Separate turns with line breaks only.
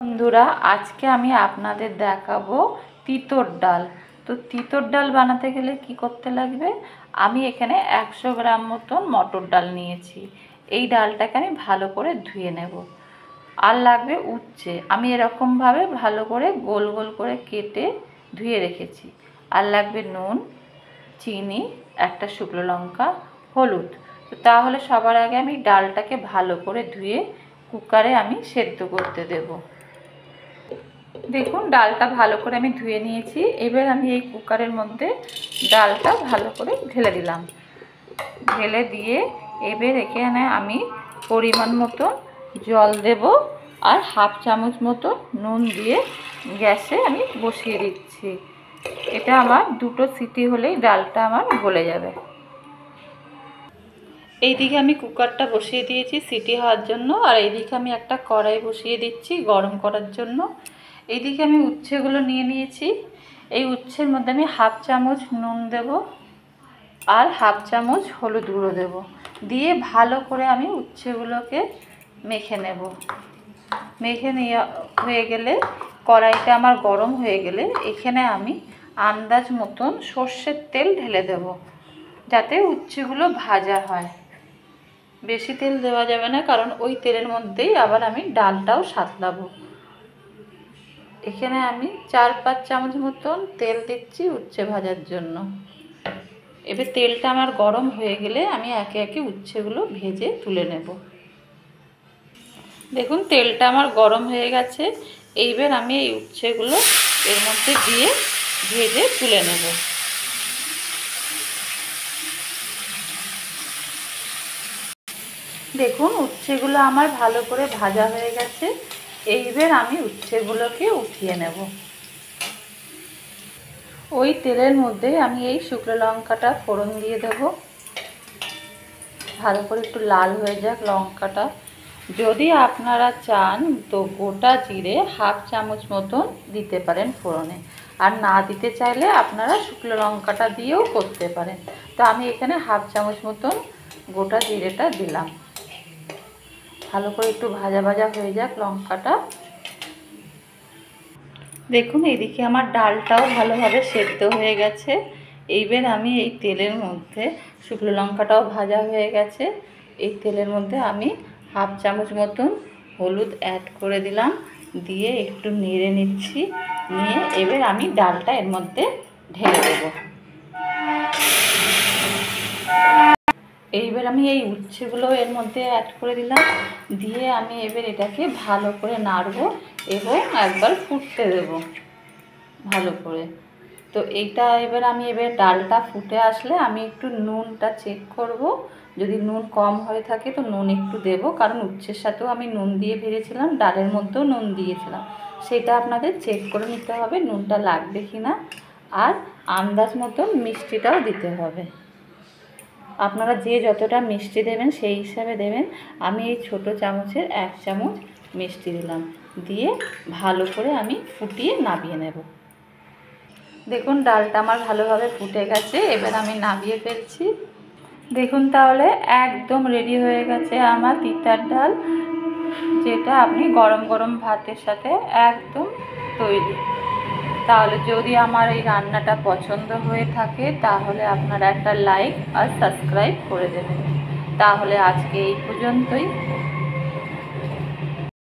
বন্ধুরা, আজকে আমি আপনাদের দেখাবো তিতর ডাল। তো তিতর ডাল বানাতে গেলে কি করতে লাগবে, আমি এখানে 100 গ্রাম মতন মটর ডাল নিয়েছি। এই ডালটাকে আমি ভালো করে ধুয়ে নেব। আর লাগবে উচ্ছে, আমি এরকমভাবে ভালো করে গোল গোল করে কেটে ধুয়ে রেখেছি। আর লাগবে নুন, চিনি, একটা শুকনো লঙ্কা, হলুদ। তো তাহলে সবার আগে আমি ডালটাকে ভালো করে ধুয়ে কুকারে আমি সেদ্ধ করতে দেব। দেখুন, ডালটা ভালো করে আমি ধুয়ে নিয়েছি। এবার আমি এই কুকারের মধ্যে ডালটা ভালো করে ঢেলে দিলাম। ঢেলে দিয়ে এবার এখানে আমি পরিমাণ মতো জল দেব আর হাফ চামচ মতো নুন দিয়ে গ্যাসে আমি বসিয়ে দিচ্ছি। এটা আমার 2টো সিটি হলেই ডালটা আমার গলে যাবে। এইদিকে আমি কুকারটা বসিয়ে দিয়েছি সিটি হওয়ার জন্য, আর এইদিকে আমি একটা কড়াই বসিয়ে দিচ্ছি গরম করার জন্য। এইদিকে আমি উচ্ছেগুলো নিয়ে নিয়েছি। এই উচ্ছের মধ্যে আমি হাফ চামচ নুন দেব আর হাফ চামচ হলুদ গুঁড়ো দেব। দিয়ে ভালো করে আমি উচ্ছেগুলোকে মেখে নেব। মেখে নেওয়া হয়ে গেলে, কড়াইটা আমার গরম হয়ে গেলে, এখানে আমি আন্দাজ মতন সর্ষের তেল ঢেলে দেব, যাতে উচ্ছেগুলো ভাজা হয়। বেশি তেল দেওয়া যাবে না, কারণ ওই তেলের মধ্যেই আবার আমি ডালটাও সাঁতলাবো। এখানে আমি 4-5 চামচ মতন তেল দিচ্ছি উচ্ছে ভাজার জন্য। এবার তেলটা আমার গরম হয়ে গেলে আমি একে একে উচ্ছেগুলো ভেজে তুলে নেব। দেখুন, তেলটা আমার গরম হয়ে গেছে। এইবার আমি এই উচ্ছেগুলো এর মধ্যে দিয়ে ভেজে তুলে নেব। দেখুন, উচ্ছেগুলো আমার ভালো করে ভাজা হয়ে গেছে। এইবার আমি উচ্ছেগুলোকে উঠিয়ে নেব। ওই তেলের মধ্যে আমি এই শুকনো লঙ্কাটা ফোড়ন দিয়ে দেব। ভালো করে একটু লাল হয়ে যাক লঙ্কাটা। যদি আপনারা চান তো গোটা জিরে হাফ চামচ মতন দিতে পারেন ফোড়নে, আর না দিতে চাইলে আপনারা শুকনো লঙ্কাটা দিয়েও করতে পারেন। তো আমি এখানে হাফ চামচ মতন গোটা জিরেটা দিলাম। ভালো করে একটু ভাজা ভাজা হয়ে যাক লঙ্কাটা। দেখুন, এইদিকে আমার ডালটাও ভালোভাবে সেদ্ধ হয়ে গেছে। এইবার আমি এই তেলের মধ্যে, শুকনো লঙ্কাটাও ভাজা হয়ে গেছে, এই তেলের মধ্যে আমি হাফ চামচ মতন হলুদ অ্যাড করে দিলাম। দিয়ে একটু নেড়ে নিচ্ছি। নিয়ে এবার আমি ডালটা এর মধ্যে ঢেলে দেবো। এইবার আমি এই উচ্ছেগুলো এর মধ্যে অ্যাড করে দিলাম। দিয়ে আমি এবার এটাকে ভালো করে নাড়বো এবং একবার ফুটতে দেব ভালো করে। তো এইটা এবার ডালটা ফুটে আসলে আমি একটু নুনটা চেক করব। যদি নুন কম হয়ে থাকে তো নুন একটু দেব, কারণ উচ্ছের সাথেও আমি নুন দিয়ে ভেজেছিলাম, ডালের মধ্যেও নুন দিয়েছিলাম। সেটা আপনাদের চেক করে নিতে হবে নুনটা লাগবে কি না। আর আন্দাজ মতন মিষ্টিটাও দিতে হবে। আপনারা যে যতটা মিষ্টি দেবেন সেই হিসাবে দেবেন। আমি এই ছোটো চামচের 1 চামচ মিষ্টি দিলাম। দিয়ে ভালো করে আমি ফুটিয়ে নামিয়ে নেব। দেখুন, ডালটা আমার ভালোভাবে ফুটে গেছে। এবার আমি নামিয়ে ফেলছি। দেখুন, তাহলে একদম রেডি হয়ে গেছে আমার তিতার ডাল, যেটা আপনি গরম গরম ভাতের সাথে একদম তৈরি। তাহলে যদি আমার এই রান্নাটা পছন্দ হয়ে থাকে তাহলে আপনারা একটা লাইক আর সাবস্ক্রাইব করে দেবেন। তাহলে আজকে এই পর্যন্তই।